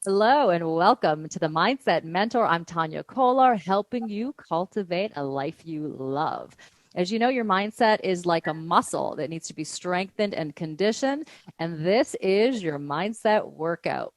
Hello and welcome to the Mindset Mentor. I'm Tania Kolar, helping you cultivate a life you love. As you know, your mindset is like a muscle that needs to be strengthened and conditioned, and this is your mindset workout.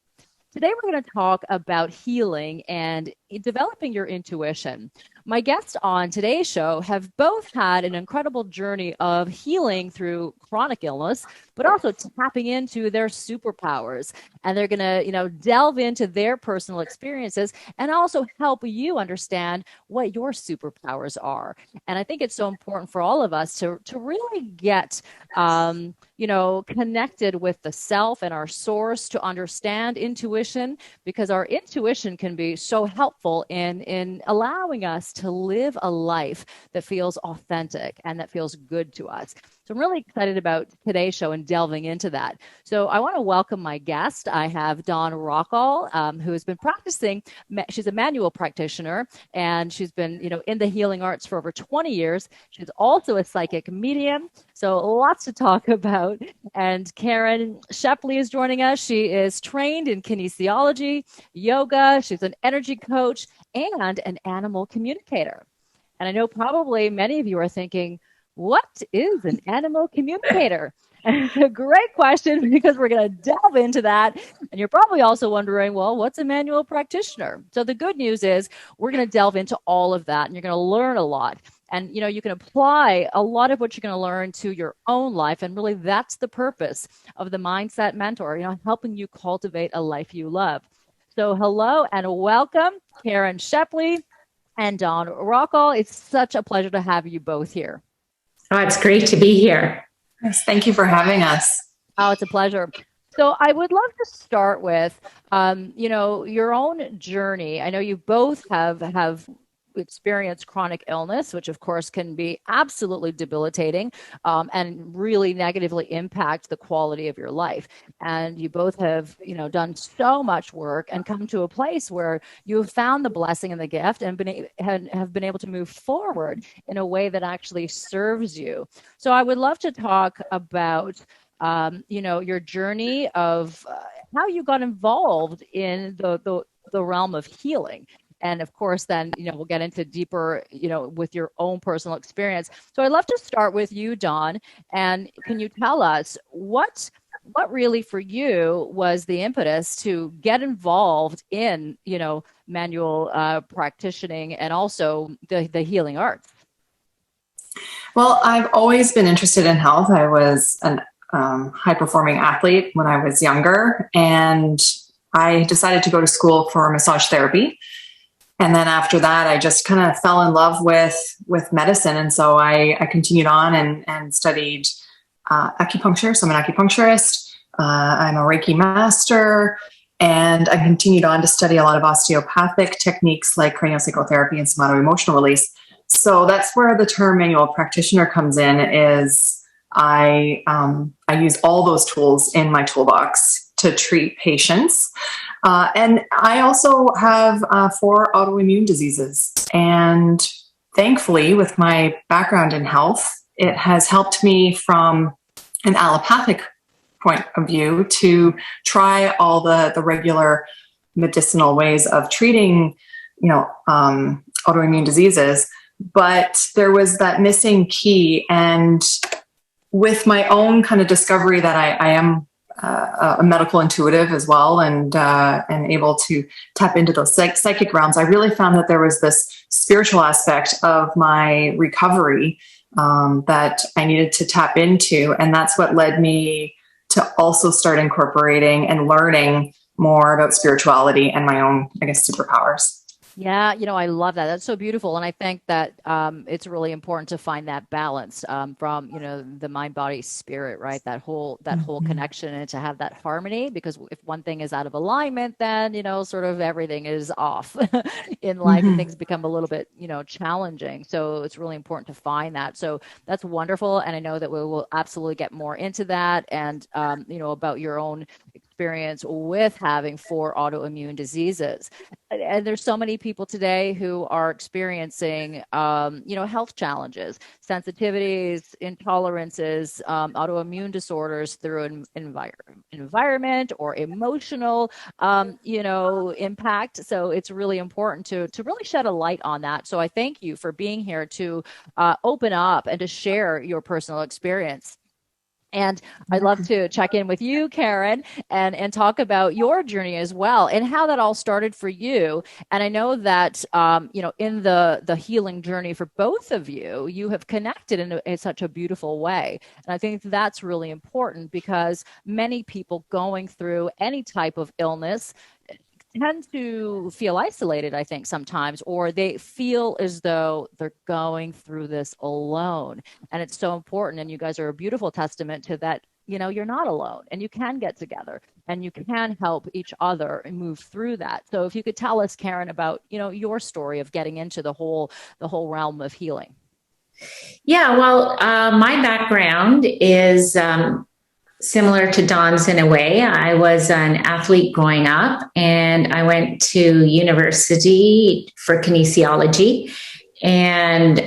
Today, we're going to talk about healing and developing your intuition. My guests on today's show have both had an incredible journey of healing through chronic illness, but also tapping into their superpowers. And they're going to, delve into their personal experiences and also help you understand what your superpowers are. And I think it's so important for all of us to really get connected with the self and our source to understand intuition, because our intuition can be so helpful in allowing us to live a life that feels authentic and that feels good to us. So I'm really excited about today's show and delving into that. So I want to welcome my guest. I have Dawn Rockall, who has been practicing. She's a manual practitioner, and she's been, in the healing arts for over 20 years. She's also a psychic medium. So lots to talk about. And Caron Shepley is joining us. She is trained in kinesiology, yoga. She's an energy coach and an animal communicator. And I know probably many of you are thinking, what is an animal communicator? And it's a great question, because we're going to delve into that. And you're probably also wondering, well, what's a manual practitioner? So the good news is we're going to delve into all of that, and you're going to learn a lot. And, you can apply a lot of what you're going to learn to your own life. And really, that's the purpose of the Mindset Mentor, helping you cultivate a life you love. So hello and welcome, Caron Shepley and Dawn Rockall. It's such a pleasure to have you both here. Oh, it's great to be here. Yes, thank you for having us. Oh, it's a pleasure. So I would love to start with, your own journey. I know you both have experienced chronic illness, which of course can be absolutely debilitating, and really negatively impact the quality of your life. And you both have, done so much work and come to a place where you have found the blessing and the gift and have been able to move forward in a way that actually serves you. So I would love to talk about your journey of how you got involved in the realm of healing. And of course, then, we'll get into deeper, with your own personal experience. So I'd love to start with you, Dawn. And can you tell us what really for you was the impetus to get involved in, manual practicing and also the healing arts? Well, I've always been interested in health. I was an high-performing athlete when I was younger, and I decided to go to school for massage therapy. And then after that, I just kind of fell in love with medicine. And so I continued on and studied acupuncture. So I'm an acupuncturist. I'm a Reiki master. And I continued on to study a lot of osteopathic techniques like craniosacral therapy and somato-emotional release. So that's where the term manual practitioner comes in, is I use all those tools in my toolbox to treat patients. And I also have 4 autoimmune diseases. And thankfully, with my background in health, it has helped me from an allopathic point of view to try all the regular medicinal ways of treating, autoimmune diseases. But there was that missing key. And with my own kind of discovery that I am a medical intuitive as well, and able to tap into those psychic realms, I really found that there was this spiritual aspect of my recovery that I needed to tap into. And that's what led me to also start incorporating and learning more about spirituality and my own, superpowers. Yeah, I love that. That's so beautiful. And I think that it's really important to find that balance from, the mind, body, spirit, right? That whole connection, and to have that harmony, because if one thing is out of alignment, then, sort of everything is off in life, and things become a little bit, challenging. So it's really important to find that. So that's wonderful. And I know that we will absolutely get more into that and, about your own experience experience with having 4 autoimmune diseases. And there's so many people today who are experiencing, health challenges, sensitivities, intolerances, autoimmune disorders through an environment or emotional, impact. So it's really important to really shed a light on that. So I thank you for being here to open up and to share your personal experience. And I'd love to check in with you, Caron, and talk about your journey as well and how that all started for you. And I know that, in the healing journey for both of you, you have connected in such a beautiful way. And I think that's really important because many people going through any type of illness tend to feel isolated, I think, sometimes, or they feel as though they're going through this alone. And it's so important. And you guys are a beautiful testament to that. You're not alone and you can get together and you can help each other move through that. So if you could tell us, Caron, about, your story of getting into the whole realm of healing. Yeah, well, my background is similar to Dawn's in a way. I was an athlete growing up and I went to university for kinesiology and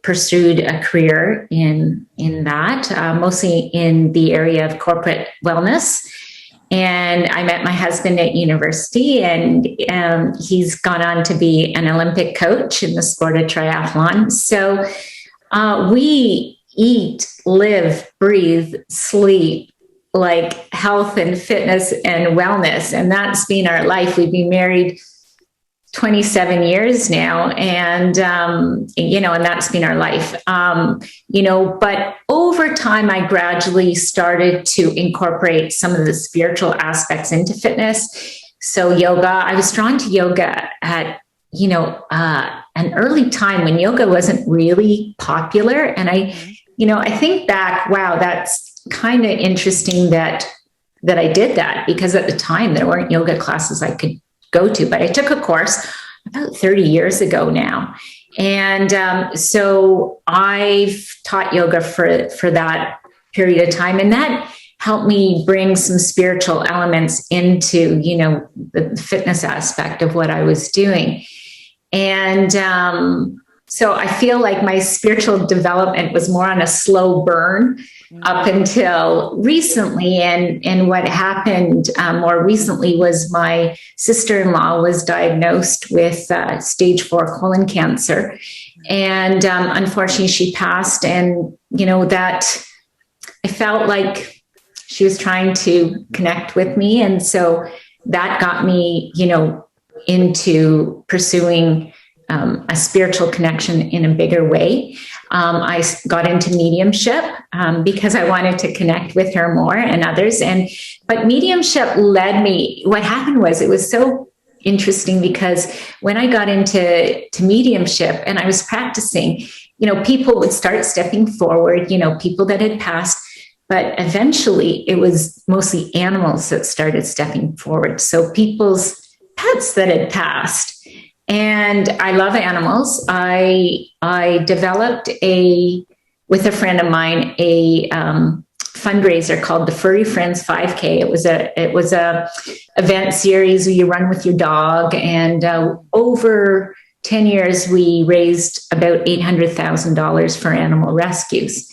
pursued a career in that, mostly in the area of corporate wellness. And I met my husband at university, and he's gone on to be an Olympic coach in the sport of triathlon. So we eat, live, breathe, sleep like health and fitness and wellness. And that's been our life. We've been married 27 years now. And, and that's been our life. But over time, I gradually started to incorporate some of the spiritual aspects into fitness. So yoga, I was drawn to yoga at an early time when yoga wasn't really popular. And I think back, wow, that's kind of interesting that I did that, because at the time there weren't yoga classes I could go to, but I took a course about 30 years ago now. And so I've taught yoga for that period of time. And that helped me bring some spiritual elements into, the fitness aspect of what I was doing. And so I feel like my spiritual development was more on a slow burn up until recently. And what happened more recently was my sister-in-law was diagnosed with stage 4 colon cancer. And unfortunately, she passed. And, that I felt like she was trying to connect with me. And so that got me, into pursuing a spiritual connection in a bigger way. I got into mediumship because I wanted to connect with her more and others. But mediumship led me. What happened was, it was so interesting because when I got into mediumship and I was practicing, people would start stepping forward, people that had passed. But eventually it was mostly animals that started stepping forward. So people's pets that had passed. And I love animals. I developed with a friend of mine, a fundraiser called the Furry Friends 5K. It was a event series where you run with your dog. And over 10 years, we raised about $800,000 for animal rescues.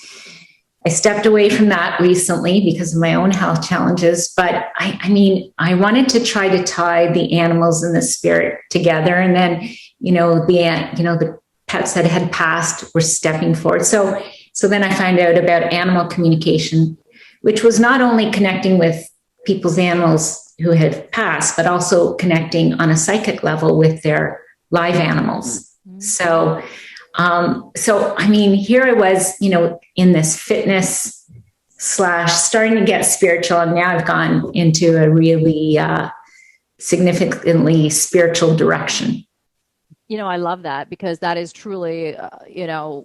I stepped away from that recently because of my own health challenges, but I wanted to try to tie the animals and the spirit together. And then, the pets that had passed were stepping forward. So then I find out about animal communication, which was not only connecting with people's animals who had passed, but also connecting on a psychic level with their live animals. So here I was, in this fitness / starting to get spiritual. And now I've gone into a really significantly spiritual direction. I love that, because that is truly,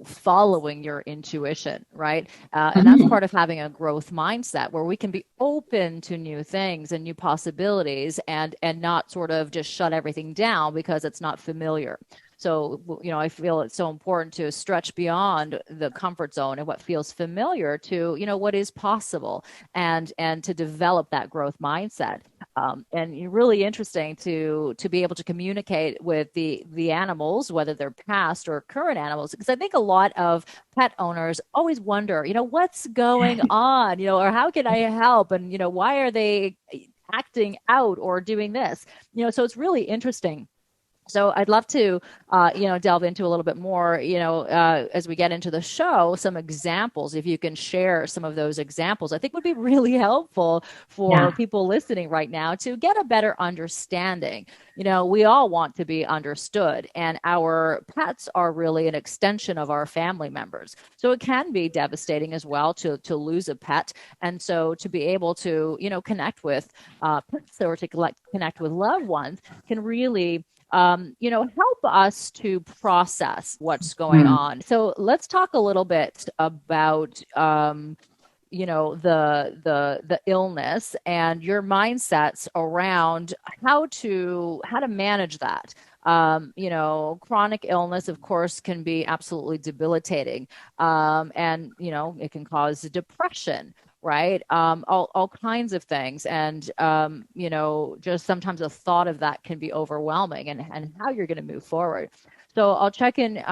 following your intuition, right? And that's part of having a growth mindset, where we can be open to new things and new possibilities and not sort of just shut everything down because it's not familiar. So, I feel it's so important to stretch beyond the comfort zone and what feels familiar to, what is possible, and to develop that growth mindset. And really interesting to be able to communicate with the animals, whether they're past or current animals, because I think a lot of pet owners always wonder, what's going on, or how can I help, and why are they acting out or doing this, so it's really interesting. So I'd love to, delve into a little bit more, as we get into the show, some examples. If you can share some of those examples, I think would be really helpful for people listening right now to get a better understanding. We all want to be understood, and our pets are really an extension of our family members. So it can be devastating as well to lose a pet. And so to be able to, connect with pets, or to connect with loved ones, can really help us to process what's going on. So let's talk a little bit about, the illness and your mindsets around how to manage that. Chronic illness, of course, can be absolutely debilitating, and it can cause depression. Right. All kinds of things. And, just sometimes the thought of that can be overwhelming, and how you're going to move forward. So I'll check in,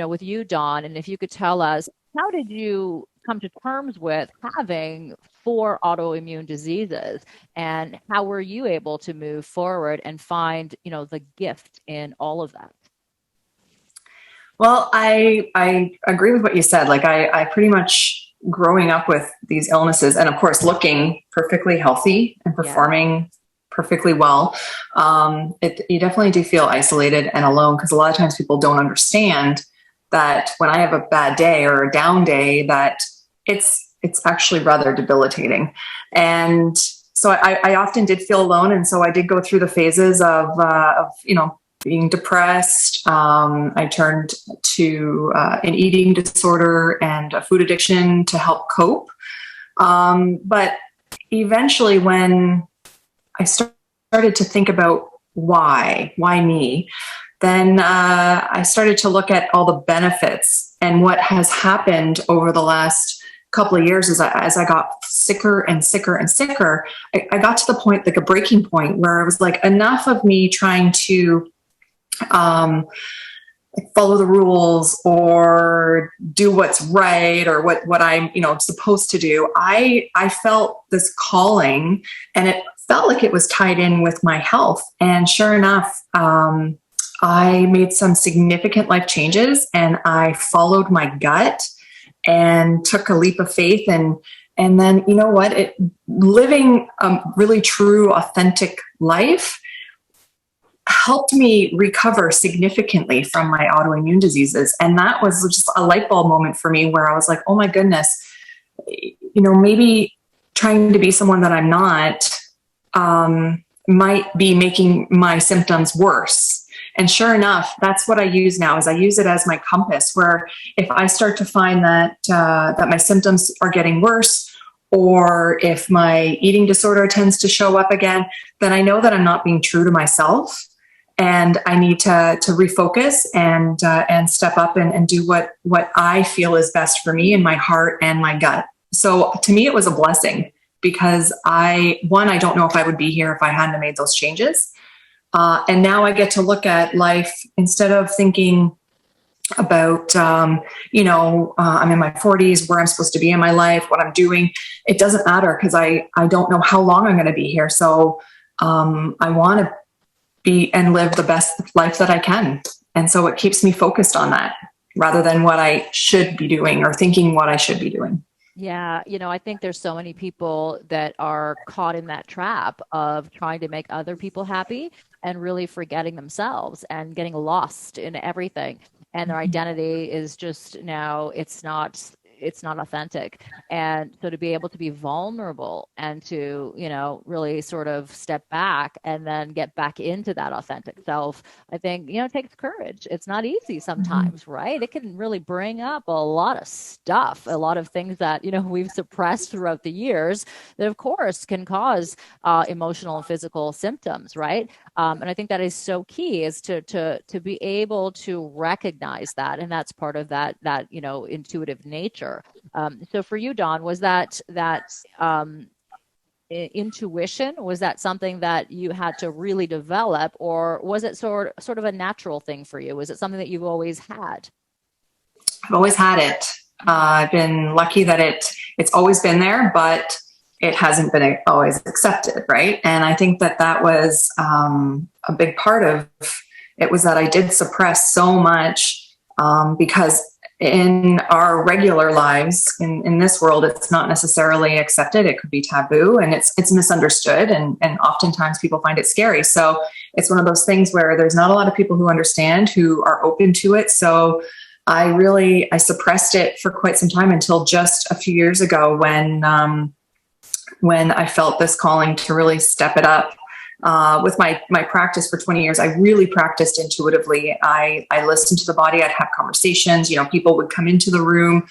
with you, Dawn. And if you could tell us, how did you come to terms with having 4 autoimmune diseases, and how were you able to move forward and find, the gift in all of that? Well, I agree with what you said. Like I pretty much, growing up with these illnesses, and of course looking perfectly healthy and performing perfectly well, you definitely do feel isolated and alone, because a lot of times people don't understand that when I have a bad day or a down day, that it's actually rather debilitating. And so I often did feel alone, and so I did go through the phases of being depressed. I turned to an eating disorder and a food addiction to help cope. But eventually, when I started to think about why me, then I started to look at all the benefits and what has happened over the last couple of years. As I got sicker and sicker and sicker, I got to the point, like a breaking point, where I was like, enough of me trying to follow the rules or do what's right, or what I'm supposed to do. I felt this calling, and it felt like it was tied in with my health. And sure enough, I made some significant life changes, and I followed my gut and took a leap of faith. And then, living a really true, authentic life helped me recover significantly from my autoimmune diseases. And that was just a light bulb moment for me, where I was like, oh my goodness, maybe trying to be someone that I'm not might be making my symptoms worse. And sure enough, that's what I use now. Is I use it as my compass, where if I start to find that my symptoms are getting worse, or if my eating disorder tends to show up again, then I know that I'm not being true to myself, and I need to refocus and step up and do what I feel is best for me and my heart and my gut. So to me, it was a blessing, because I don't know if I would be here if I hadn't made those changes. And now I get to look at life, instead of thinking about, I'm in my 40s, where I'm supposed to be in my life, what I'm doing. It doesn't matter, because I don't know how long I'm going to be here. So I want to be and live the best life that I can. And so it keeps me focused on that, rather than what I should be doing or thinking what I should be doing. Yeah, I think there's so many people that are caught in that trap of trying to make other people happy, and really forgetting themselves and getting lost in everything. And their identity is just, now it's not, it's not authentic. And so to be able to be vulnerable and to, really sort of step back and then get back into that authentic self, I think, it takes courage. It's not easy sometimes, right? It can really bring up a lot of stuff, a lot of things that, we've suppressed throughout the years that, of course, can cause emotional and physical symptoms, right? And I think that is so key, is to be able to recognize that. And that's part of that intuitive nature. So for you, Dawn, was that intuition, was that something that you had to really develop, or was it sort of a natural thing for you? Was it something that you've always had? I've always had it. I've been lucky that it's always been there, but it hasn't been always accepted, right? And I think that was a big part of it, was that I did suppress so much because in our regular lives in this world, it's not necessarily accepted. It could be taboo, and it's misunderstood, and oftentimes people find it scary. So it's one of those things where there's not a lot of people who understand, who are open to it. So I suppressed it for quite some time, until just a few years ago when I felt this calling to really step it up. With my practice for 20 years, I really practiced intuitively. I listened to the body. I'd have conversations. People would come into the room.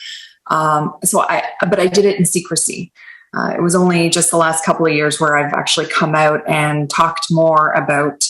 But I did it in secrecy. It was only just the last couple of years where I've actually come out and talked more about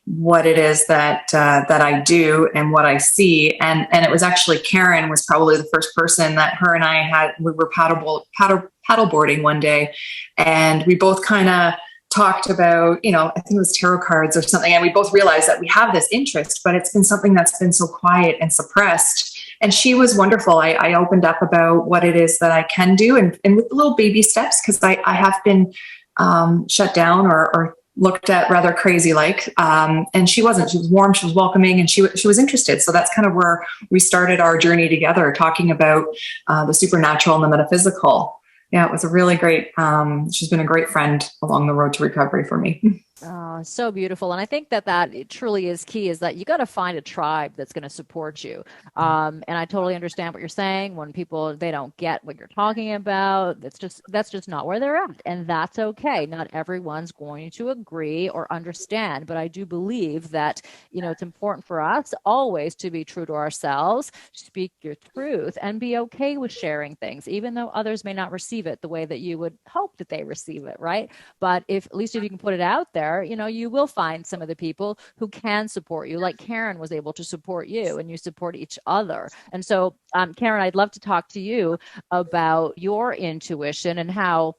what it is that I do and what I see. And it was actually Caron was probably the first person that her and I we were paddleboarding one day, and we both kind of talked about, I think it was tarot cards or something. And we both realized that we have this interest, but it's been something that's been so quiet and suppressed. And she was wonderful. I opened up about what it is that I can do, and with little baby steps, because I have been shut down or looked at rather crazy like. And she wasn't. She was warm, she was welcoming, and she was interested. So that's kind of where we started our journey together, talking about the supernatural and the metaphysical. Yeah, it was a really great, she's been a great friend along the road to recovery for me. Oh, so beautiful. And I think that it truly is key, is that you got to find a tribe that's going to support you. And I totally understand what you're saying. When people, they don't get what you're talking about, that's just not where they're at. And that's okay. Not everyone's going to agree or understand. But I do believe that, it's important for us always to be true to ourselves, speak your truth, and be okay with sharing things, even though others may not receive it the way that you would hope that they receive it, right? But at least if you can put it out there, you will find some of the people who can support you, like Caron was able to support you, and you support each other. And so, Caron, I'd love to talk to you about your intuition and how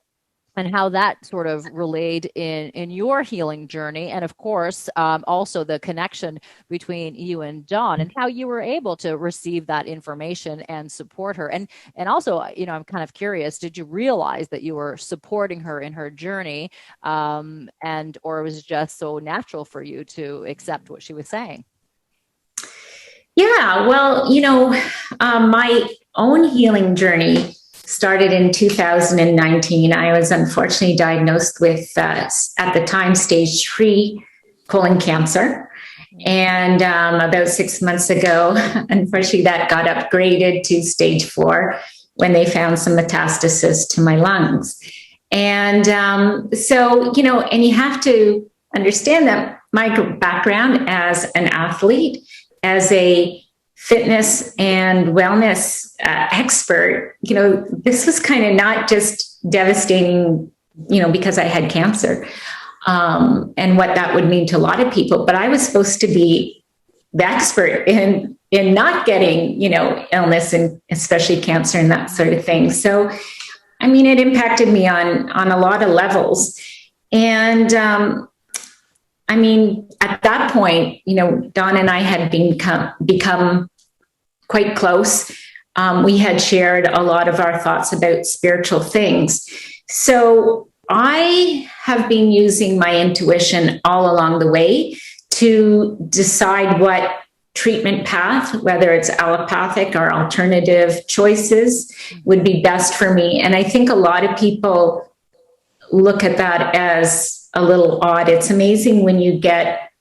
that sort of relayed in your healing journey. And of course, also the connection between you and Dawn, and how you were able to receive that information and support her. And also, I'm kind of curious, did you realize that you were supporting her in her journey? Or was it just so natural for you to accept what she was saying? Yeah, well, my own healing journey started in 2019. I was unfortunately diagnosed with, at the time, stage 3 colon cancer. And about 6 months ago, unfortunately, that got upgraded to stage 4 when they found some metastasis to my lungs. And so, and you have to understand that my background as an athlete, as a fitness and wellness expert, this was kind of not just devastating, because I had cancer and what that would mean to a lot of people, but I was supposed to be the expert in not getting, illness, and especially cancer and that sort of thing. So, it impacted me on a lot of levels. And at that point, Dawn and I had become quite close. We had shared a lot of our thoughts about spiritual things. So I have been using my intuition all along the way to decide what treatment path, whether it's allopathic or alternative choices, would be best for me. And I think a lot of people look at that as a little odd. It's amazing when you get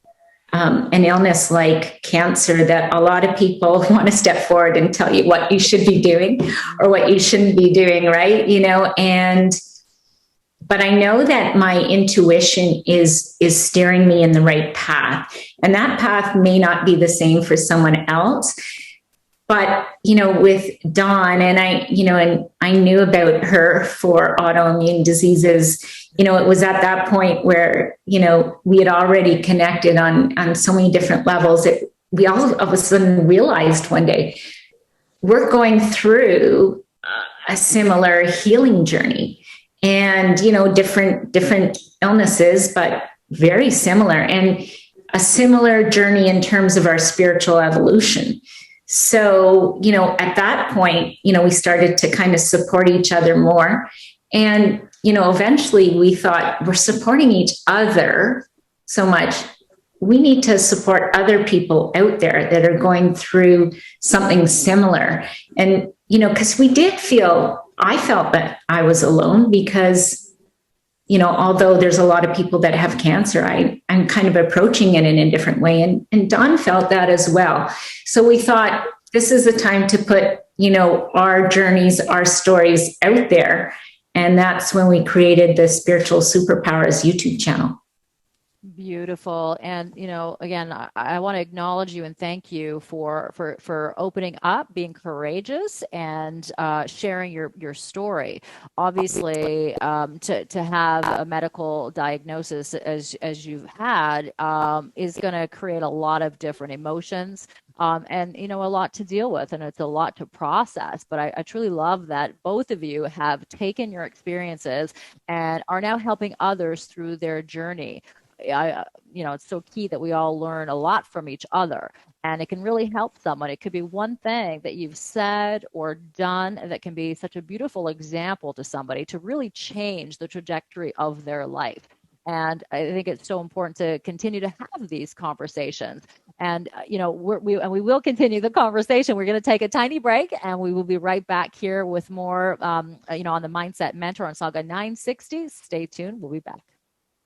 an illness like cancer that a lot of people want to step forward and tell you what you should be doing or what you shouldn't be doing, right? But I know that my intuition is steering me in the right path. And that path may not be the same for someone else. But, with Dawn, and I knew about her for autoimmune diseases, it was at that point where, we had already connected on so many different levels that we all of a sudden realized one day we're going through a similar healing journey, and, different illnesses, but very similar, and a similar journey in terms of our spiritual evolution. So, at that point, we started to kind of support each other more. And, eventually we thought we're supporting each other so much. We need to support other people out there that are going through something similar. And, because I felt that I was alone because, although there's a lot of people that have cancer, I'm kind of approaching it in a different way. And Dawn felt that as well. So we thought this is the time to put, our journeys, our stories out there. And that's when we created the Spiritual Superpowers YouTube channel. Beautiful. And, again, I want to acknowledge you and thank you for opening up, being courageous, and sharing your story. Obviously, to have a medical diagnosis as you've had is going to create a lot of different emotions. And, a lot to deal with, and it's a lot to process. But I truly love that both of you have taken your experiences and are now helping others through their journey. It's so key that we all learn a lot from each other, and it can really help someone. It could be one thing that you've said or done that can be such a beautiful example to somebody to really change the trajectory of their life. And I think it's so important to continue to have these conversations. And, we will continue the conversation. We're going to take a tiny break, and we will be right back here with more, on the Mindset Mentor on Sauga 960. Stay tuned. We'll be back.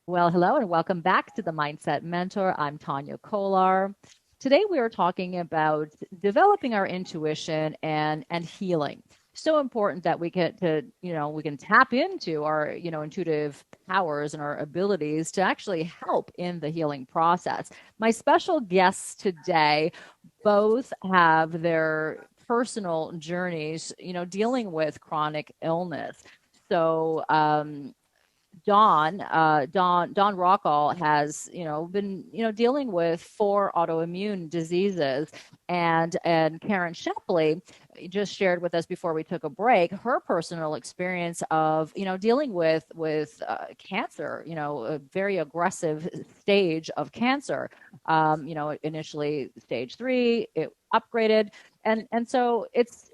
Well, hello, and welcome back to the Mindset Mentor. I'm Tania Kolar. Today we are talking about developing our intuition and healing. So important that we can tap into our, intuitive powers and our abilities to actually help in the healing process. My special guests today both have their personal journeys, dealing with chronic illness. So, Dawn Rockall has, been, dealing with 4 autoimmune diseases, and Caron Shepley just shared with us before we took a break her personal experience of, dealing with cancer, a very aggressive stage of cancer. Initially stage 3, it upgraded, and so it's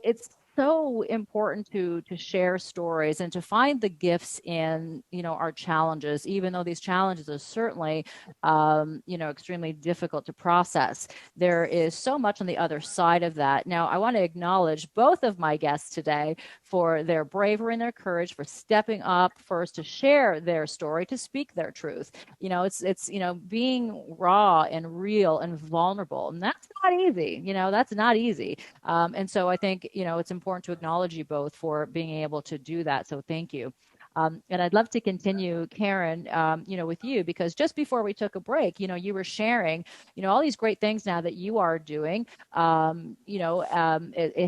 so important to share stories and to find the gifts in, our challenges, even though these challenges are certainly, extremely difficult to process. There is so much on the other side of that. Now, I want to acknowledge both of my guests today for their bravery and their courage, for stepping up first to share their story, to speak their truth. It's being raw and real and vulnerable, and that's not easy. That's not easy. And so I think, it's important to acknowledge you both for being able to do that. So thank you. And I'd love to continue, Caron, with you, because just before we took a break, you were sharing, all these great things now that you are doing, in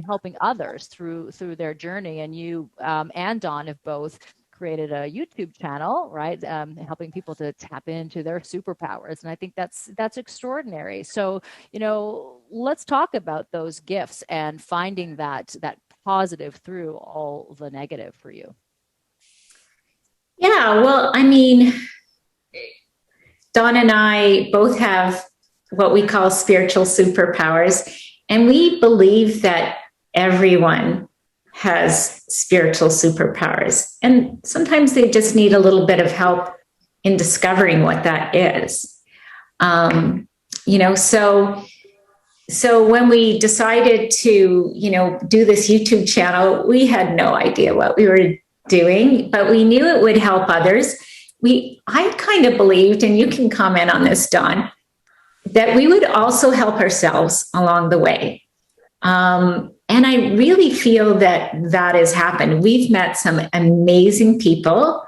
helping others through their journey. And you and Dawn have both created a YouTube channel, right? Helping people to tap into their superpowers. And I think that's extraordinary. So, let's talk about those gifts and finding that positive through all the negative for you. Yeah, well, I mean, Dawn and I both have what we call spiritual superpowers, and we believe that everyone has spiritual superpowers. And sometimes they just need a little bit of help in discovering what that is. So when we decided to, do this YouTube channel, we had no idea what we were doing, but we knew it would help others. I kind of believed, and you can comment on this, Dawn, that we would also help ourselves along the way. And I really feel that that has happened. We've met some amazing people,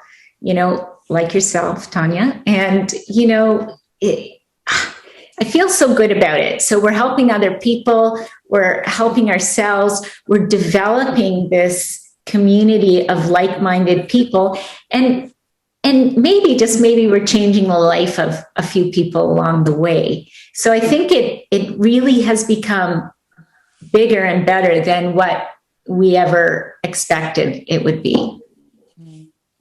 like yourself, Tania, and, I feel so good about it. So we're helping other people, we're helping ourselves, we're developing this community of like-minded people, and maybe we're changing the life of a few people along the way. So I think it really has become bigger and better than what we ever expected it would be.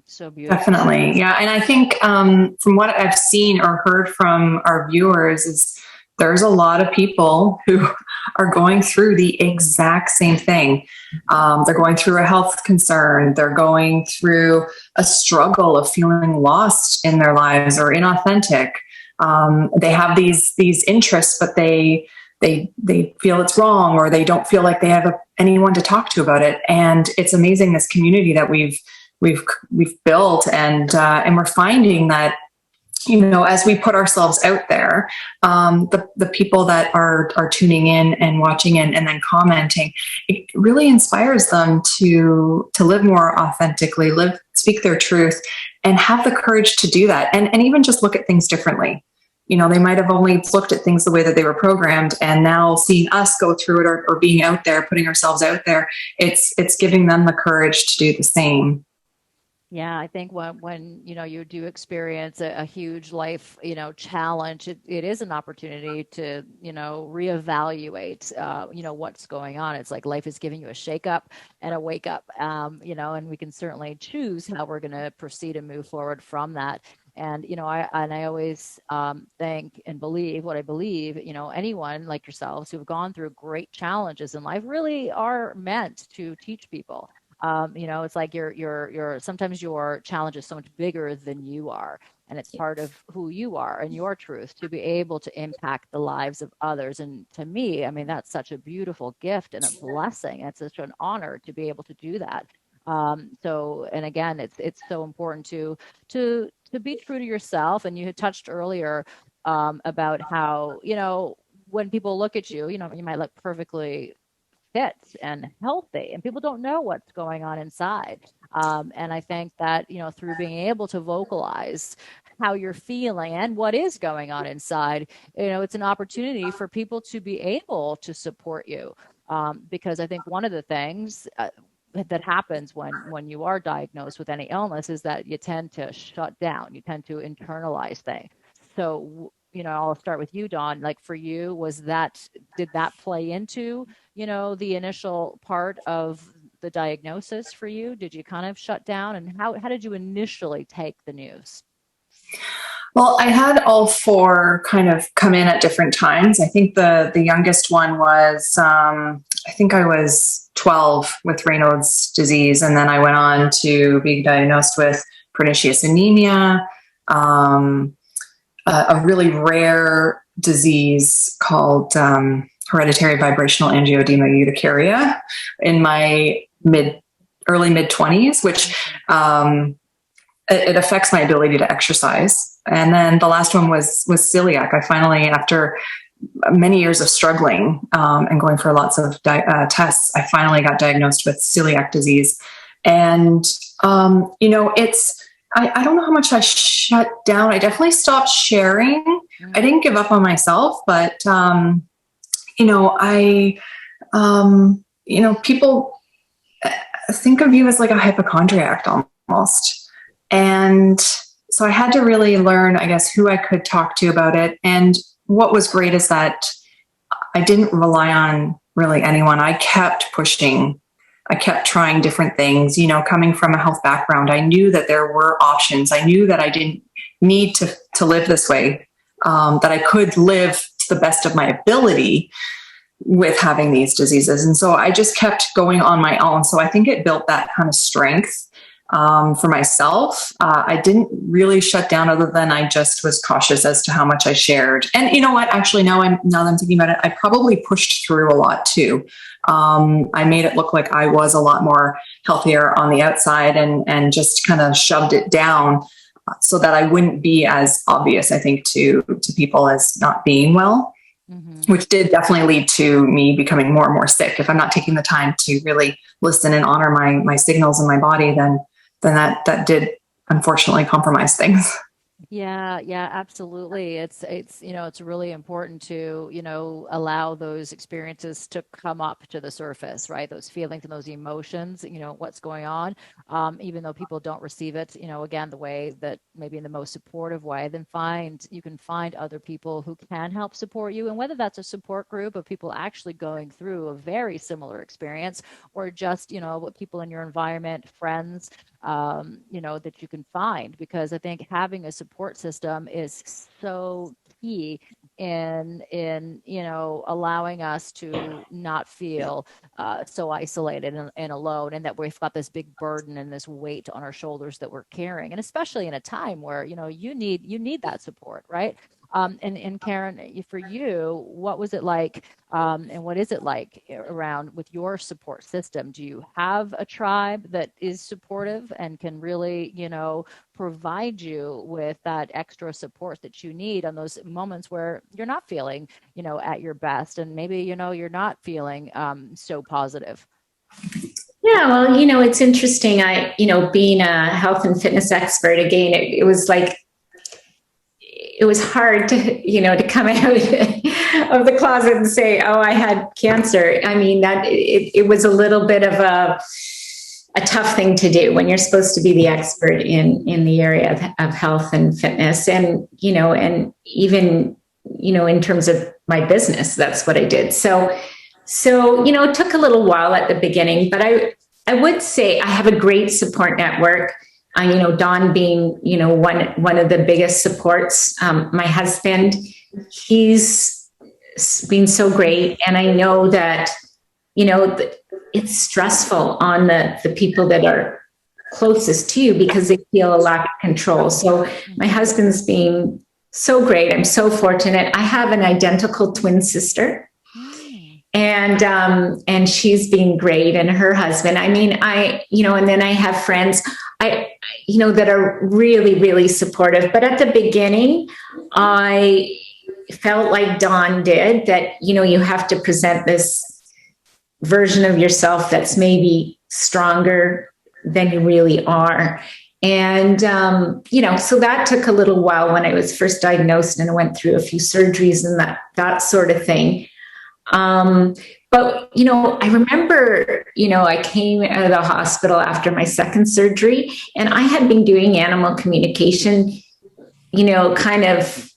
So beautiful. Definitely. Yeah. And I think from what I've seen or heard from our viewers is there's a lot of people who are going through the exact same thing. They're going through a health concern. They're going through a struggle of feeling lost in their lives or inauthentic. They have these interests, but they feel it's wrong, or they don't feel like they have anyone to talk to about it. And it's amazing, this community that we've built, and we're finding that, as we put ourselves out there, the people that are tuning in and watching and then commenting, it really inspires them to live more authentically, speak their truth, and have the courage to do that, and even just look at things differently. They might have only looked at things the way that they were programmed, and now seeing us go through it, or being out there, putting ourselves out there, it's giving them the courage to do the same. Yeah, I think when you do experience a huge life challenge, it is an opportunity to reevaluate what's going on. It's like life is giving you a shake up and a wake up, and we can certainly choose how we're going to proceed and move forward from that. And I always think and believe what I believe. Anyone like yourselves who have gone through great challenges in life really are meant to teach people. It's like your sometimes your challenge is so much bigger than you are, and it's part of who you are and your truth to be able to impact the lives of others. And to me, I mean, that's such a beautiful gift and a blessing. It's such an honor to be able to do that. And again, it's so important to be true to yourself. And you had touched earlier about how when people look at you, you might look perfectly fit and healthy, and people don't know what's going on inside. And I think that, through being able to vocalize how you're feeling and what is going on inside, it's an opportunity for people to be able to support you. Because I think one of the things that happens when you are diagnosed with any illness is that you tend to shut down, you tend to internalize things. So I'll start with you, Dawn. Like, for you, did that play into, the initial part of the diagnosis for you? Did you kind of shut down, and how did you initially take the news? Well, I had all four kind of come in at different times. I think the youngest one was, I think I was 12 with Raynaud's disease. And then I went on to be diagnosed with pernicious anemia, a really rare disease called hereditary vibrational angioedema urticaria in my early mid 20s, which it affects my ability to exercise. And then the last one was celiac. I finally, after many years of struggling and going for lots of tests, I finally got diagnosed with celiac disease. And I don't know how much I shut down. I definitely stopped sharing. I didn't give up on myself, but, people think of you as like a hypochondriac almost. And so I had to really learn, I guess, who I could talk to about it. And what was great is that I didn't rely on really anyone. I kept pushing. I kept trying different things, coming from a health background. I knew that there were options. I knew that I didn't need to live this way, that I could live to the best of my ability with having these diseases. And so I just kept going on my own. So I think it built that kind of strength for myself. I didn't really shut down, other than I just was cautious as to how much I shared. And you know what? Actually, now that I'm thinking about it, I probably pushed through a lot too. I made it look like I was a lot more healthier on the outside and just kind of shoved it down. so that I wouldn't be as obvious, I think, to people as not being well, which did definitely lead to me becoming more and more sick. If I'm not taking the time to really listen and honor my signals in my body, then that did unfortunately compromise things. Yeah, yeah, absolutely. It's really important to, allow those experiences to come up to the surface, right? Those feelings and those emotions, what's going on. Even though people don't receive it, again, the way that maybe in the most supportive way, then you can find other people who can help support you. And whether that's a support group of people actually going through a very similar experience, or just, people in your environment, friends, that you can find, because I think having a support system is so key in allowing us to not feel so isolated and alone, and that we've got this big burden and this weight on our shoulders that we're carrying, and especially in a time where you need that support, right? And Caron, for you, what was it like, and what is it like around with your support system? Do you have a tribe that is supportive and can really, provide you with that extra support that you need on those moments where you're not feeling, at your best, and maybe, you're not feeling so positive? Yeah, well, it's interesting. Being a health and fitness expert, again, it was like, it was hard to come out of the closet and say, oh, I had cancer. I mean, that it was a little bit of a tough thing to do when you're supposed to be the expert in the area of health and fitness. And, and even, in terms of my business, that's what I did. So, it took a little while at the beginning, but I would say I have a great support network. Don being, one of the biggest supports. My husband, he's been so great. And I know that, it's stressful on the people that are closest to you because they feel a lack of control. So my husband's being so great. I'm so fortunate. I have an identical twin sister. And she's been great, and her husband. I mean, and then I have friends, that are really, really supportive. But at the beginning, I felt like Dawn did, that, you have to present this version of yourself that's maybe stronger than you really are. And, so that took a little while when I was first diagnosed, and I went through a few surgeries and that sort of thing. But, I remember, I came out of the hospital after my second surgery, and I had been doing animal communication, kind of,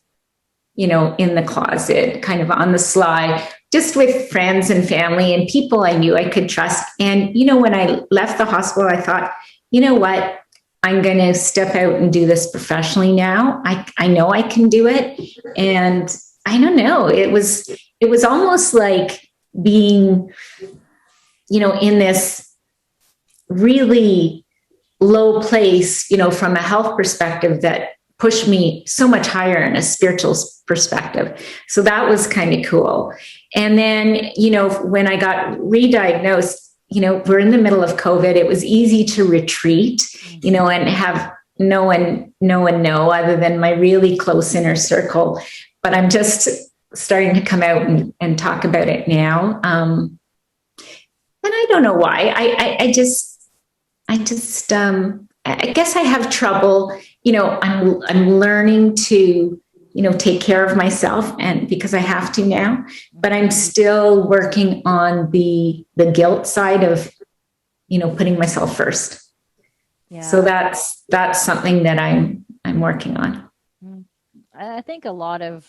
in the closet, kind of on the sly, just with friends and family and people I knew I could trust. And, when I left the hospital, I thought, you know what? I'm going to step out and do this professionally now. I know I can do it. And I don't know, it was almost like being, in this really low place, from a health perspective, that pushed me so much higher in a spiritual perspective. So that was kind of cool. And then, when I got re-diagnosed, we're in the middle of COVID. It was easy to retreat, and have no one know other than my really close inner circle. But I'm just starting to come out and talk about it now. And I don't know why. I guess I have trouble. I'm learning to, take care of myself, and because I have to now, but I'm still working on the guilt side of, putting myself first. Yeah. So that's something that I'm working on. I think a lot of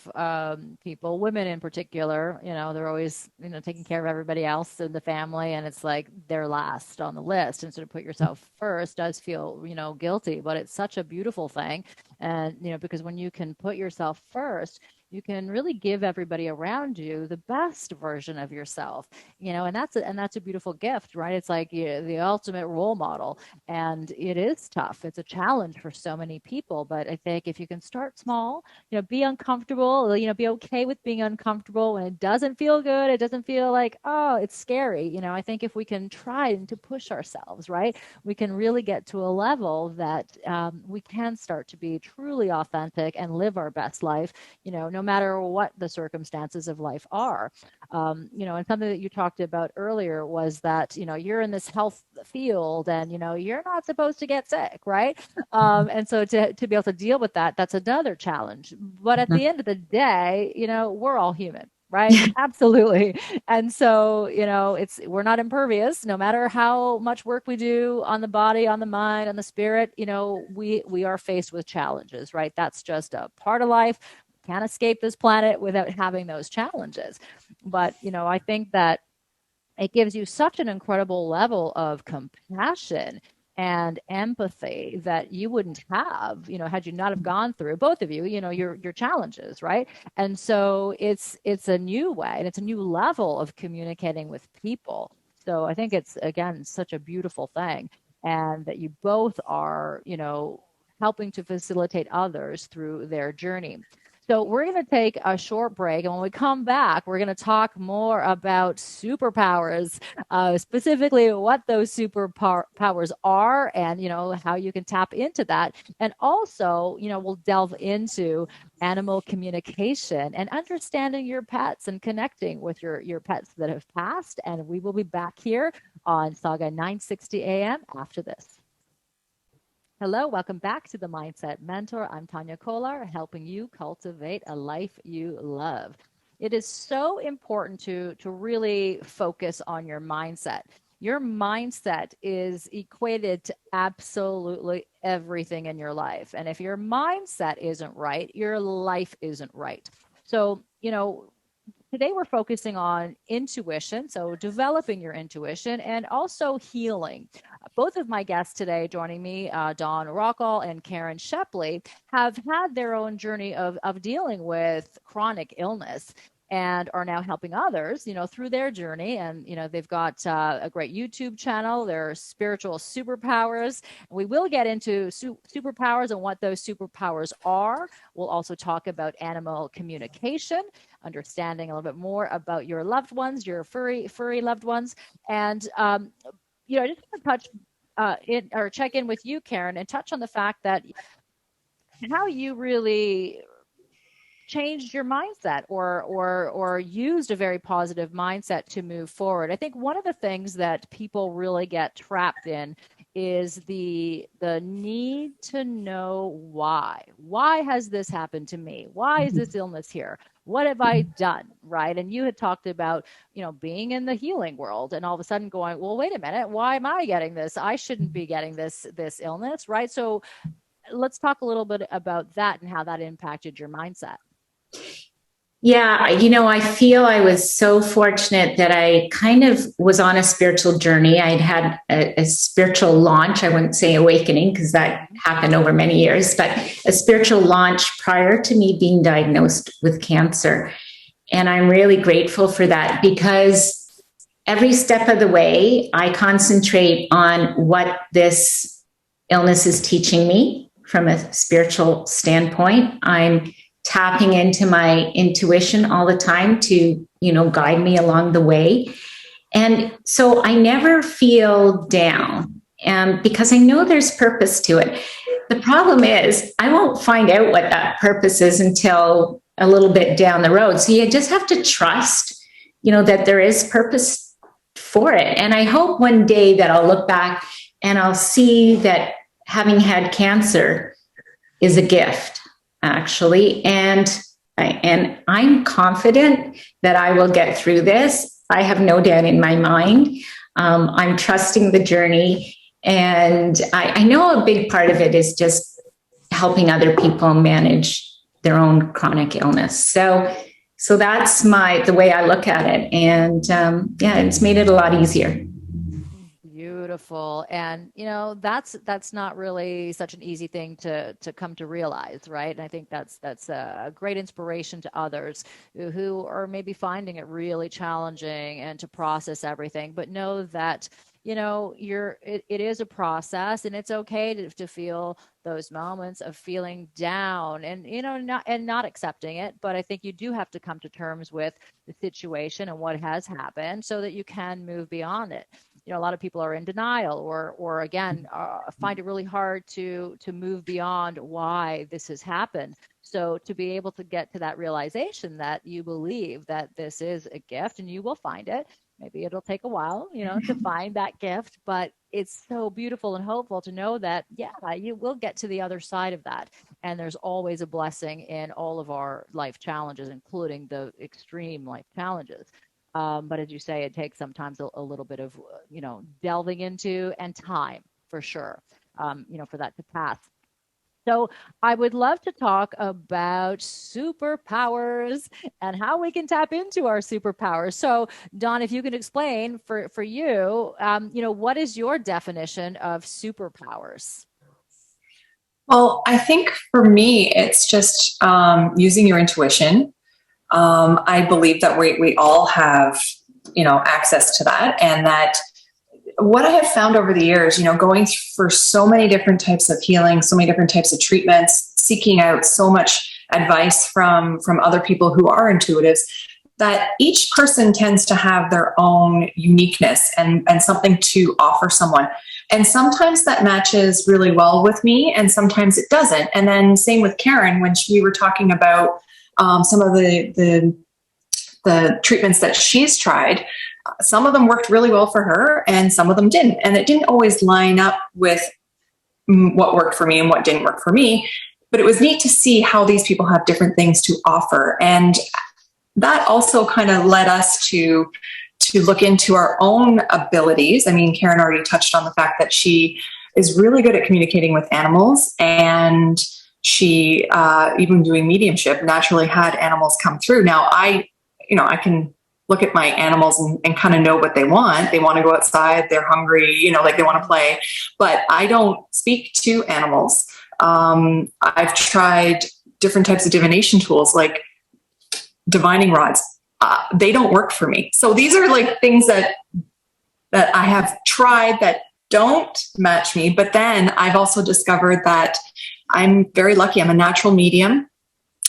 people, women in particular, they're always, taking care of everybody else in the family, and it's like they're last on the list. And so to put yourself first does feel, guilty, but it's such a beautiful thing. And, because when you can put yourself first, you can really give everybody around you the best version of yourself, and that's a beautiful gift, right? It's like the ultimate role model. And it is tough. It's a challenge for so many people. But I think if you can start small, be uncomfortable, be okay with being uncomfortable when it doesn't feel good. It doesn't feel like, oh, it's scary. I think if we can try to push ourselves, right, we can really get to a level that we can start to be truly authentic and live our best life, no matter what the circumstances of life are. And something that you talked about earlier was that, you're in this health field and, you're not supposed to get sick, right? And so to be able to deal with that, that's another challenge. But at the end of the day, we're all human. Right. Absolutely. And so, we're not impervious, no matter how much work we do on the body, on the mind, on the spirit, we are faced with challenges, right? That's just a part of life. We can't escape this planet without having those challenges. But, I think that it gives you such an incredible level of compassion and empathy that you wouldn't have, had you not have gone through, both of you, your challenges, right? And so it's a new way and it's a new level of communicating with people. So I think it's, again, such a beautiful thing, and that you both are, helping to facilitate others through their journey. So we're going to take a short break. And when we come back, we're going to talk more about superpowers, specifically what those superpowers are and, how you can tap into that. And also, we'll delve into animal communication and understanding your pets and connecting with your pets that have passed. And we will be back here on Sauga 960 AM after this. Hello, welcome back to the Mindset Mentor. I'm Tania Kolar, helping you cultivate a life you love. It is so important to really focus on your mindset. Your mindset is equated to absolutely everything in your life. And if your mindset isn't right, your life isn't right. So, today we're focusing on intuition, so developing your intuition, and also healing. Both of my guests today joining me, Dawn Rockall and Caron Shepley, have had their own journey of dealing with chronic illness and are now helping others, through their journey. And, they've got a great YouTube channel, their spiritual superpowers. We will get into superpowers and what those superpowers are. We'll also talk about animal communication, understanding a little bit more about your loved ones, your furry loved ones. And, I just want to check in with you, Caron, and touch on the fact that how you really changed your mindset or used a very positive mindset to move forward. I think one of the things that people really get trapped in is the need to know why. Why has this happened to me? Why is this illness here? What have I done? Right. And you had talked about, being in the healing world and all of a sudden going, well, wait a minute, why am I getting this? I shouldn't be getting this illness. Right. So let's talk a little bit about that and how that impacted your mindset. Yeah, I feel I was so fortunate that I kind of was on a spiritual journey. I'd had a spiritual launch. I wouldn't say awakening because that happened over many years, but a spiritual launch prior to me being diagnosed with cancer. And I'm really grateful for that because every step of the way, I concentrate on what this illness is teaching me from a spiritual standpoint. I'm tapping into my intuition all the time to, guide me along the way. And so I never feel down because I know there's purpose to it. The problem is I won't find out what that purpose is until a little bit down the road. So you just have to trust, that there is purpose for it. And I hope one day that I'll look back and I'll see that having had cancer is a gift, actually. And I'm confident that I will get through this. I have no doubt in my mind. I'm trusting the journey. And I know a big part of it is just helping other people manage their own chronic illness. So that's the way I look at it. And it's made it a lot easier. beautiful. And, that's not really such an easy thing to come to realize, right? And I think that's a great inspiration to others who are maybe finding it really challenging and to process everything, but know that it is a process, and it's okay to feel those moments of feeling down and not accepting it. But I think you do have to come to terms with the situation and what has happened so that you can move beyond it. A lot of people are in denial or again find it really hard to move beyond why this has happened. So to be able to get to that realization that you believe that this is a gift and you will find it. Maybe it'll take a while, to find that gift, but it's so beautiful and hopeful to know that, you will get to the other side of that. And there's always a blessing in all of our life challenges, including the extreme life challenges. But as you say, it takes sometimes a little bit of, delving into and time for sure, for that to pass. So I would love to talk about superpowers and how we can tap into our superpowers. So Dawn, if you can explain for you, what is your definition of superpowers? Well, I think for me, it's just using your intuition. I believe that we all have, access to that, and that what I have found over the years, going for so many different types of healing, so many different types of treatments, seeking out so much advice from other people who are intuitives, that each person tends to have their own uniqueness and something to offer someone. And sometimes that matches really well with me, and sometimes it doesn't. And then same with Caron, when we were talking about some of the treatments that she's tried. Some of them worked really well for her and some of them didn't. And it didn't always line up with what worked for me and what didn't work for me. But it was neat to see how these people have different things to offer. And that also kind of led us to look into our own abilities. I mean, Caron already touched on the fact that she is really good at communicating with animals, and she, even doing mediumship, naturally had animals come through. Now, I can look at my animals and kind of know what they want. They want to go outside. They're hungry, they want to play, but I don't speak to animals. I've tried different types of divination tools, like divining rods. They don't work for me. So these are like things that I have tried that don't match me. But then I've also discovered that I'm very lucky. I'm a natural medium.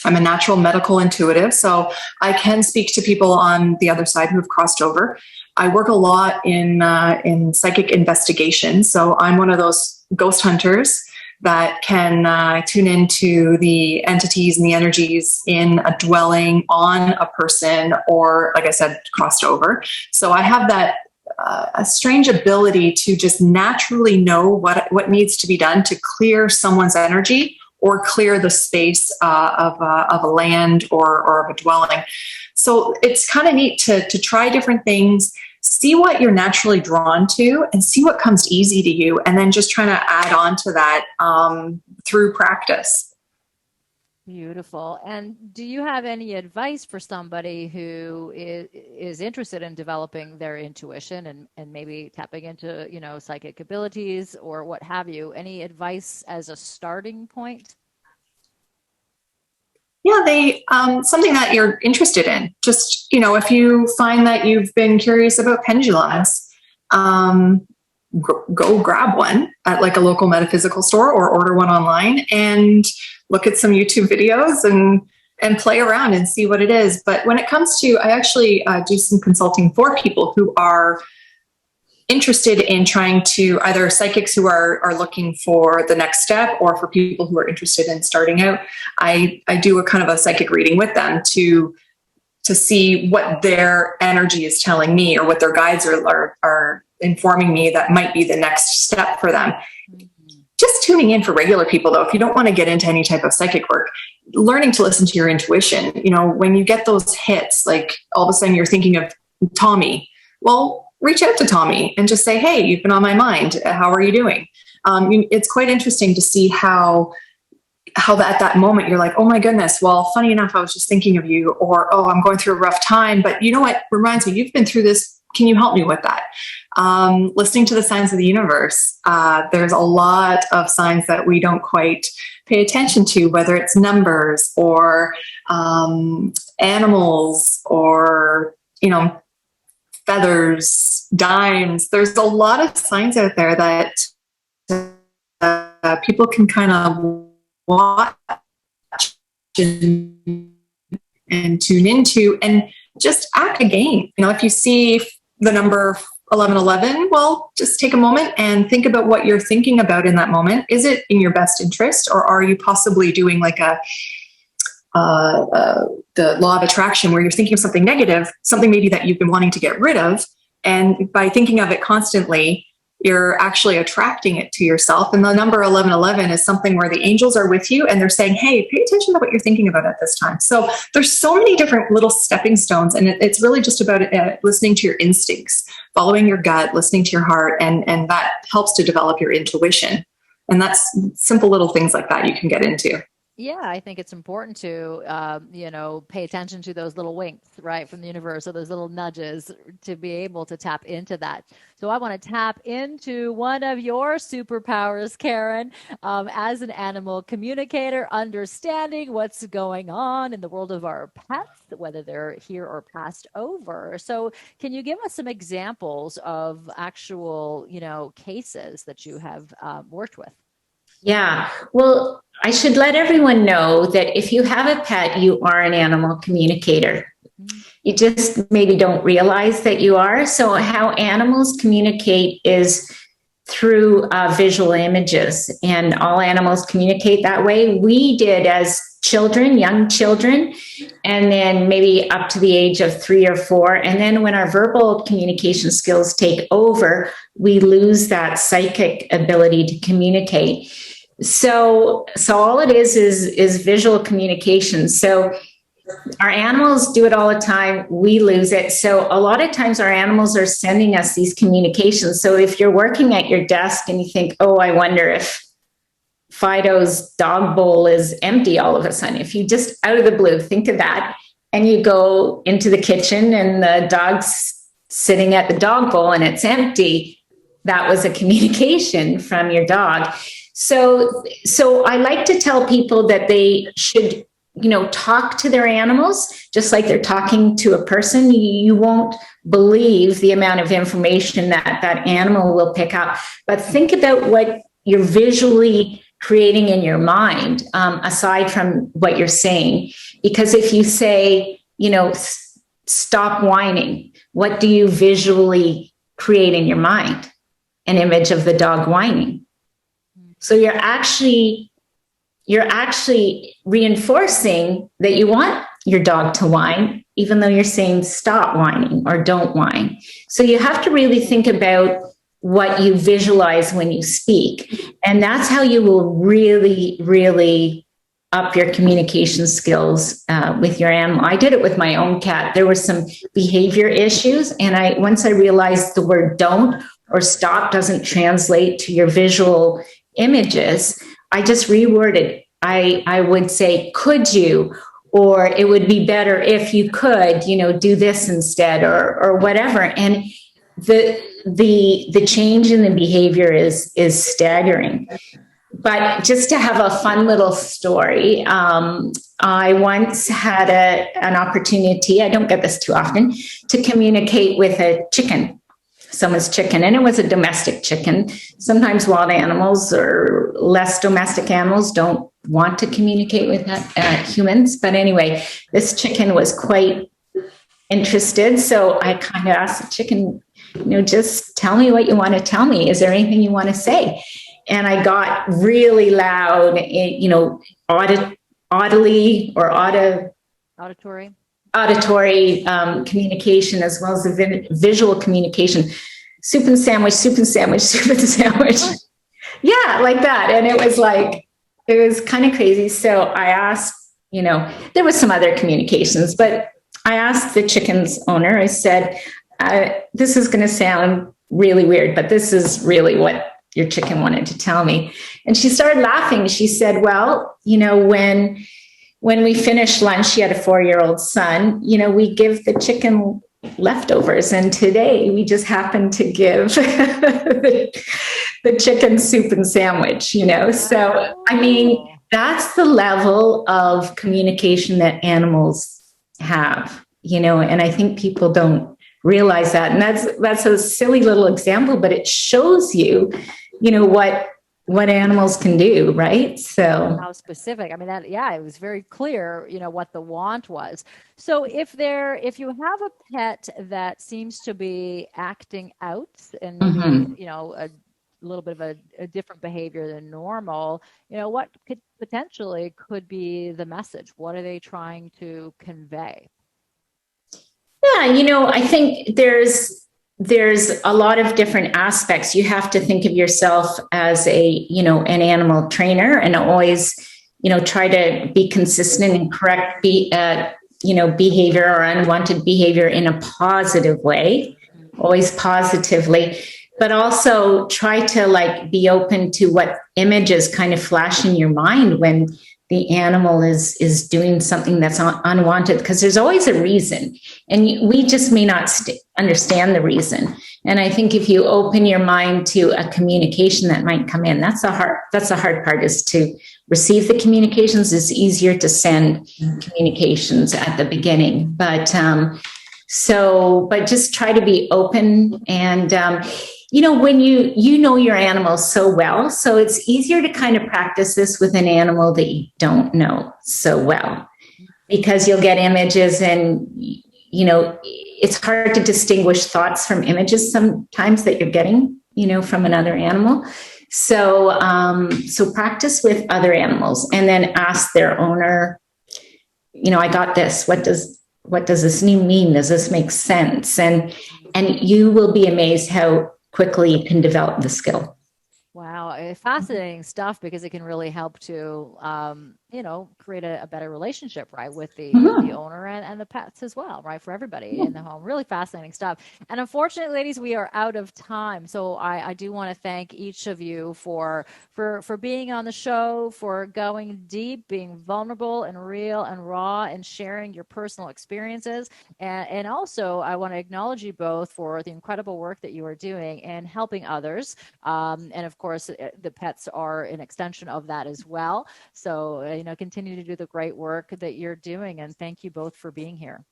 I'm a natural medical intuitive, so I can speak to people on the other side who have crossed over. I work a lot in psychic investigation, so I'm one of those ghost hunters that can tune into the entities and the energies in a dwelling, on a person, or, like I said, crossed over. So I have that a strange ability to just naturally know what needs to be done to clear someone's energy or clear the space of a land or of a dwelling. So it's kind of neat to try different things, see what you're naturally drawn to, and see what comes easy to you, and then just trying to add on to that through practice. Beautiful. And do you have any advice for somebody who is interested in developing their intuition and maybe tapping into, psychic abilities or what have you? Any advice as a starting point? Yeah, something that you're interested in. Just, if you find that you've been curious about pendulums, go grab one at like a local metaphysical store or order one online and look at some YouTube videos and play around and see what it is. But when it comes to, I actually do some consulting for people who are interested in trying to, either psychics who are looking for the next step, or for people who are interested in starting out. I do a kind of a psychic reading with them to see what their energy is telling me, or what their guides are informing me that might be the next step for them. Just tuning in for regular people, though, if you don't want to get into any type of psychic work, learning to listen to your intuition. When you get those hits, like all of a sudden you're thinking of Tommy, well, reach out to Tommy and just say, hey, you've been on my mind. How are you doing? It's quite interesting to see how at that moment you're like, oh my goodness, well, funny enough, I was just thinking of you, or, oh, I'm going through a rough time, but you know what reminds me, you've been through this. Can you help me with that? listening to the signs of the universe. There's a lot of signs that we don't quite pay attention to, whether it's numbers or animals or, feathers, dimes. There's a lot of signs out there that people can kind of watch and tune into and just act again. If you see the number 1111, well, just take a moment and think about what you're thinking about in that moment. Is it in your best interest, or are you possibly doing like the law of attraction where you're thinking of something negative, something maybe that you've been wanting to get rid of, and by thinking of it constantly, you're actually attracting it to yourself. And the number 1111 is something where the angels are with you and they're saying, hey, pay attention to what you're thinking about at this time. So there's so many different little stepping stones, and it's really just about listening to your instincts, following your gut, listening to your heart, and that helps to develop your intuition. And that's simple little things like that you can get into. Yeah, I think it's important to, pay attention to those little winks, right, from the universe, or those little nudges to be able to tap into that. So I want to tap into one of your superpowers, Caron, as an animal communicator, understanding what's going on in the world of our pets, whether they're here or passed over. So can you give us some examples of actual, cases that you have worked with? Yeah. Well, I should let everyone know that if you have a pet, you are an animal communicator. You just maybe don't realize that you are. So how animals communicate is through visual images, and all animals communicate that way. We did as children, young children, and then maybe up to the age of 3 or 4. And then when our verbal communication skills take over, we lose that psychic ability to communicate. So all it is visual communication. So our animals do it all the time. We lose it. So a lot of times our animals are sending us these communications. So if you're working at your desk and you think, oh, I wonder if Fido's dog bowl is empty all of a sudden, if you just out of the blue think of that, and you go into the kitchen and the dog's sitting at the dog bowl and it's empty, that was a communication from your dog. So I like to tell people that they should, talk to their animals just like they're talking to a person. You won't believe the amount of information that animal will pick up. But think about what you're visually creating in your mind, aside from what you're saying. Because if you say, stop whining, what do you visually create in your mind? An image of the dog whining. So you're actually reinforcing that you want your dog to whine, even though you're saying stop whining or don't whine. So you have to really think about what you visualize when you speak. And that's how you will really, really up your communication skills with your animal. I did it with my own cat. There were some behavior issues. And once I realized the word don't or stop doesn't translate to your visual images, I just reworded. I would say, could you, or it would be better if you could, do this instead, or whatever. And the change in the behavior is staggering. But just to have a fun little story, I once had an opportunity, I don't get this too often, to communicate with a chicken, someone's chicken, and it was a domestic chicken. Sometimes wild animals or less domestic animals don't want to communicate with humans. But anyway, this chicken was quite interested. So I kind of asked the chicken, just tell me what you want to tell me. Is there anything you want to say? And I got really loud, auditory communication, as well as the visual communication. Soup and sandwich, soup and sandwich, soup and sandwich. Yeah, like that. And it was kind of crazy. So I asked, there was some other communications, but I asked the chicken's owner, I said, this is going to sound really weird, but this is really what your chicken wanted to tell me. And she started laughing. She said, well, when we finish lunch, she had a 4-year-old son, we give the chicken leftovers. And today we just happened to give the chicken soup and sandwich, you know? So, I mean, that's the level of communication that animals have, you know, and I think people don't realize that. And that's a silly little example, but it shows you, you know, what animals can do, right? So how specific. I mean, that, yeah, it was very clear, you know, what the want was. So if you have a pet that seems to be acting out and maybe, you know, a little bit of a different behavior than normal, you know, what could potentially could be the message? What are they trying to convey? yeah, you know, I think there's a lot of different aspects. You have to think of yourself as a, you know, an animal trainer, and always, you know, try to be consistent and correct you know, behavior or unwanted behavior in a positive way, always positively, but also try to like be open to what images kind of flash in your mind when the animal is doing something that's unwanted, because there's always a reason, and we just may not understand the reason. And I think if you open your mind to a communication that might come in, that's the hard part, is to receive the communications. It's easier to send communications at the beginning, but just try to be open. And you know, when you know your animal so well, so it's easier to kind of practice this with an animal that you don't know so well, because you'll get images, and you know, it's hard to distinguish thoughts from images sometimes that you're getting, you know, from another animal. So practice with other animals, and then ask their owner, you know, I got this. What does this mean? Does this make sense? And you will be amazed how quickly you can develop the skill. Wow, fascinating stuff, because it can really help to, you know, create a better relationship, right, with the owner and the pets as well, right, for everybody in the home. Really fascinating stuff. And unfortunately, ladies, we are out of time. So I do want to thank each of you for being on the show, for going deep, being vulnerable and real and raw, and sharing your personal experiences. And also, I want to acknowledge you both for the incredible work that you are doing and helping others. And of course, the pets are an extension of that as well. So, you know, continue to do the great work that you're doing. And thank you both for being here.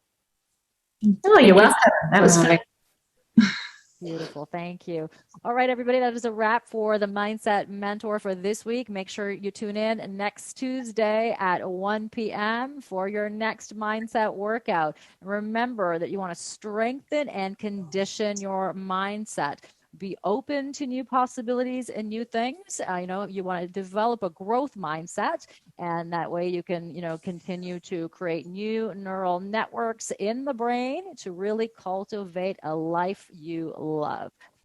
Oh, you're welcome. That was fun. Beautiful. Thank you. All right, everybody. That is a wrap for the Mindset Mentor for this week. Make sure you tune in next Tuesday at 1 p.m. for your next mindset workout. And remember that you want to strengthen and condition your mindset. Be open to new possibilities and new things. You know, you want to develop a growth mindset, and that way you can, you know, continue to create new neural networks in the brain to really cultivate a life you love.